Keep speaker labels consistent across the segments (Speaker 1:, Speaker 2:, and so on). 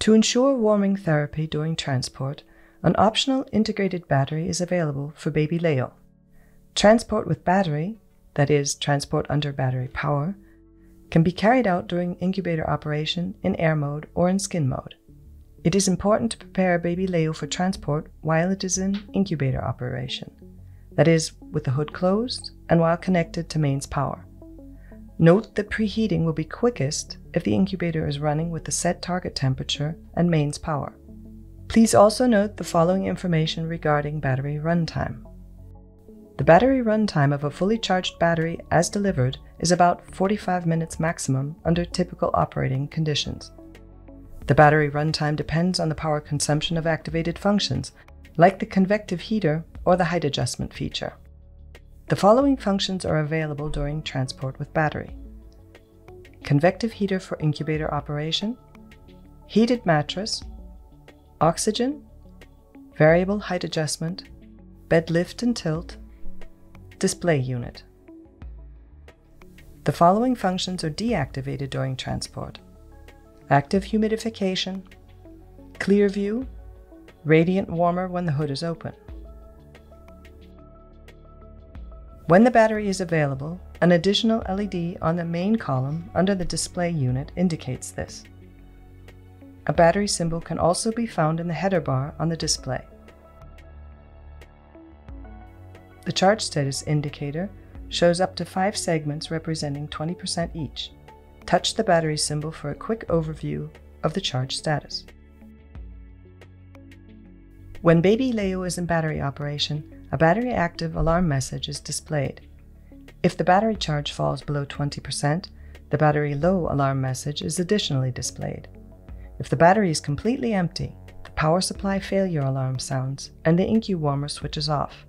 Speaker 1: To ensure warming therapy during transport, an optional integrated battery is available for Babyleo. Transport with battery, that is, transport under battery power, can be carried out during incubator operation in air mode or in skin mode. It is important to prepare Babyleo for transport while it is in incubator operation, that is, with the hood closed and while connected to mains power. Note that preheating will be quickest if the incubator is running with the set target temperature and mains power. Please also note the following information regarding battery runtime. The battery runtime of a fully charged battery as delivered is about 45 minutes maximum under typical operating conditions. The battery runtime depends on the power consumption of activated functions, like the convective heater or the height adjustment feature. The following functions are available during transport with battery: convective heater for incubator operation, heated mattress, oxygen, variable height adjustment, bed lift and tilt, display unit. The following functions are deactivated during transport: active humidification, clear view, radiant warmer when the hood is open. When the battery is available, an additional LED on the main column under the display unit indicates this. A battery symbol can also be found in the header bar on the display. The charge status indicator shows up to 5 segments representing 20% each. Touch the battery symbol for a quick overview of the charge status. When Babyleo is in battery operation, a battery active alarm message is displayed. If the battery charge falls below 20%, the battery low alarm message is additionally displayed. If the battery is completely empty, the power supply failure alarm sounds and the INCU warmer switches off.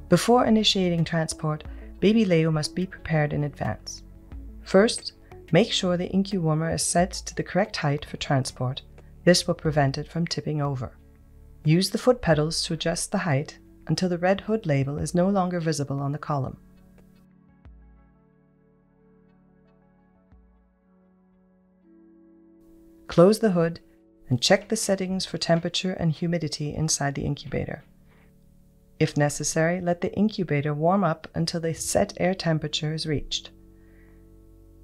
Speaker 1: Before initiating transport, Babyleo must be prepared in advance. First, make sure the INCU warmer is set to the correct height for transport. This will prevent it from tipping over. Use the foot pedals to adjust the height until the red hood label is no longer visible on the column. Close the hood and check the settings for temperature and humidity inside the incubator. If necessary, let the incubator warm up until the set air temperature is reached.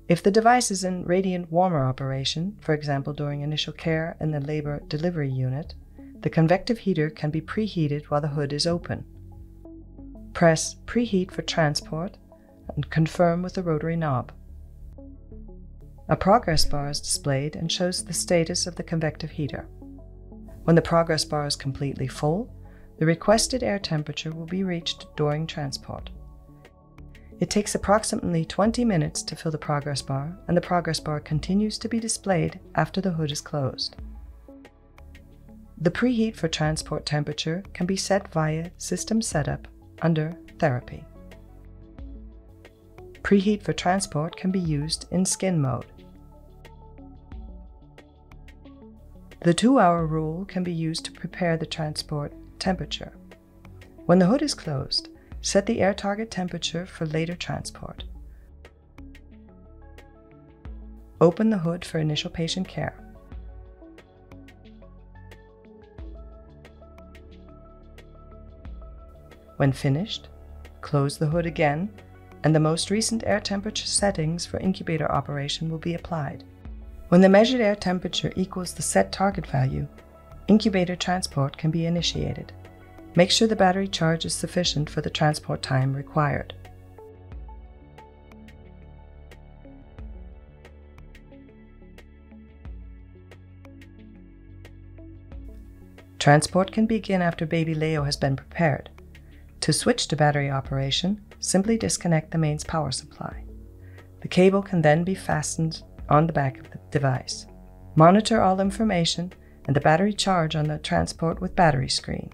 Speaker 1: If the device is in radiant warmer operation, for example during initial care in the labor delivery unit, the convective heater can be preheated while the hood is open. Press Preheat for transport and confirm with the rotary knob. A progress bar is displayed and shows the status of the convective heater. When the progress bar is completely full, the requested air temperature will be reached during transport. It takes approximately 20 minutes to fill the progress bar, and the progress bar continues to be displayed after the hood is closed. The preheat for transport temperature can be set via System Setup under Therapy. Preheat for transport can be used in skin mode. The 2-hour rule can be used to prepare the transport temperature. When the hood is closed, set the air target temperature for later transport. Open the hood for initial patient care. When finished, close the hood again, and the most recent air temperature settings for incubator operation will be applied. When the measured air temperature equals the set target value, incubator transport can be initiated. Make sure the battery charge is sufficient for the transport time required. Transport can begin after Babyleo has been prepared. To switch to battery operation, simply disconnect the mains power supply. The cable can then be fastened on the back of the device. Monitor all information and the battery charge on the Transport with Battery screen.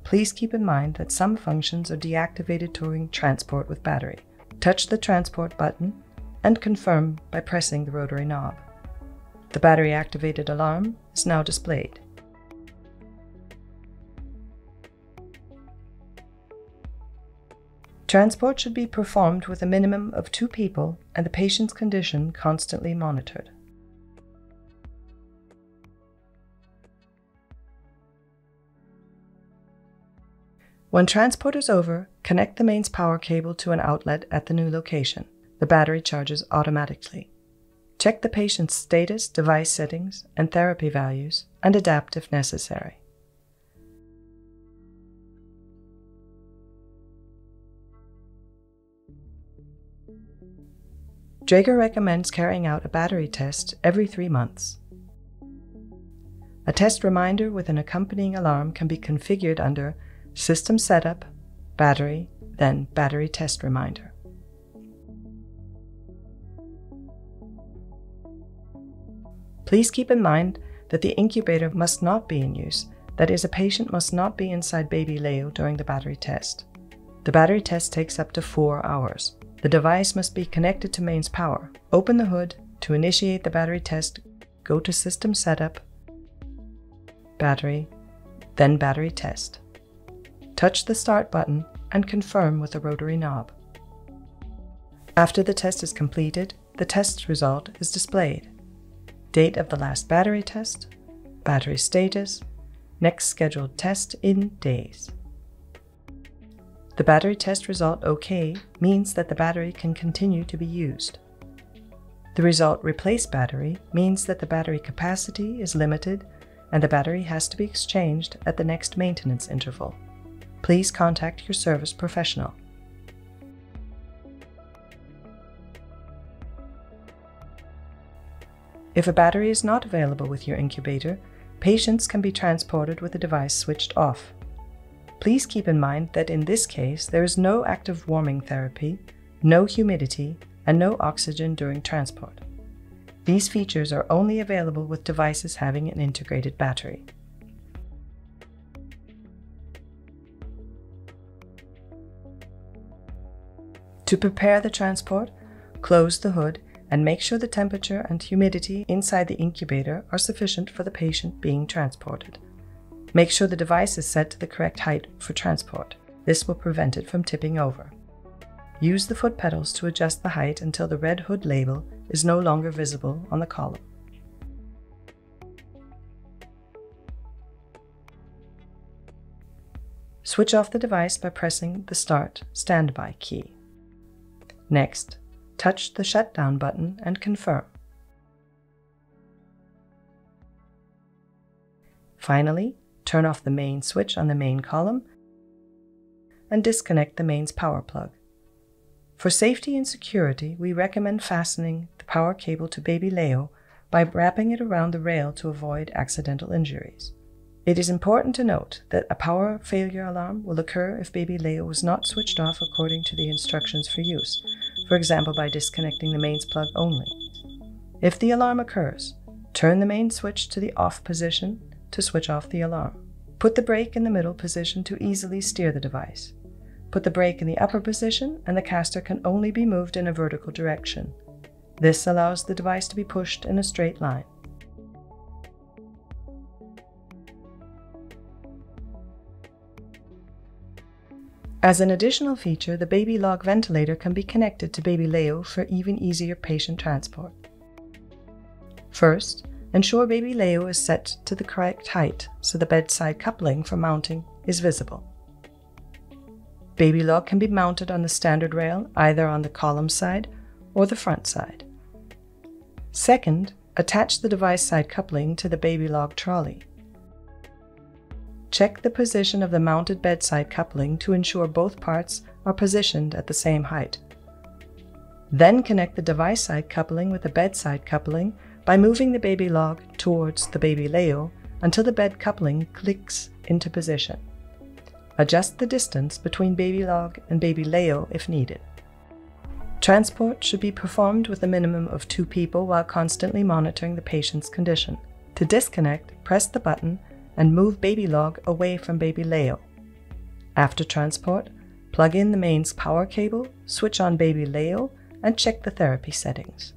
Speaker 1: Please keep in mind that some functions are deactivated during transport with battery. Touch the transport button and confirm by pressing the rotary knob. The battery activated alarm is now displayed. Transport should be performed with a minimum of 2 people and the patient's condition constantly monitored. When transport is over, connect the mains power cable to an outlet at the new location. The battery charges automatically. Check the patient's status, device settings, and therapy values, and adapt if necessary. Draeger recommends carrying out a battery test every 3 months. A test reminder with an accompanying alarm can be configured under System Setup, Battery, then Battery Test Reminder. Please keep in mind that the incubator must not be in use, that is, a patient must not be inside Babyleo during the battery test. The battery test takes up to 4 hours. The device must be connected to mains power. Open the hood. To initiate the battery test, go to System Setup, Battery, then Battery Test. Touch the Start button and confirm with the rotary knob. After the test is completed, the test result is displayed. Date of the last battery test, battery status, next scheduled test in days. The battery test result OK means that the battery can continue to be used. The result Replace battery means that the battery capacity is limited and the battery has to be exchanged at the next maintenance interval. Please contact your service professional. If a battery is not available with your incubator, patients can be transported with the device switched off. Please keep in mind that in this case there is no active warming therapy, no humidity, and no oxygen during transport. These features are only available with devices having an integrated battery. To prepare the transport, close the hood and make sure the temperature and humidity inside the incubator are sufficient for the patient being transported. Make sure the device is set to the correct height for transport. This will prevent it from tipping over. Use the foot pedals to adjust the height until the red hood label is no longer visible on the column. Switch off the device by pressing the Start Standby key. Next, touch the Shutdown button and confirm. Finally, turn off the main switch on the main column and disconnect the mains power plug. For safety and security, we recommend fastening the power cable to Babyleo by wrapping it around the rail to avoid accidental injuries. It is important to note that a power failure alarm will occur if Babyleo was not switched off according to the instructions for use, for example by disconnecting the mains plug only. If the alarm occurs, turn the main switch to the off position to switch off the alarm. Put the brake in the middle position to easily steer the device. Put the brake in the upper position and the caster can only be moved in a vertical direction. This allows the device to be pushed in a straight line. As an additional feature, the Babylog ventilator can be connected to Babyleo for even easier patient transport. First, ensure Babyleo is set to the correct height so the bedside coupling for mounting is visible. Babylog can be mounted on the standard rail either on the column side or the front side. Second, attach the device side coupling to the Babylog trolley. Check the position of the mounted bedside coupling to ensure both parts are positioned at the same height. Then connect the device side coupling with the bedside coupling by moving the Babylog towards the Babyleo until the bed coupling clicks into position. Adjust the distance between Babylog and Babyleo if needed. Transport should be performed with a minimum of 2 people while constantly monitoring the patient's condition. To disconnect, press the button and move Babylog away from Babyleo. After transport, plug in the mains power cable, switch on Babyleo, and check the therapy settings.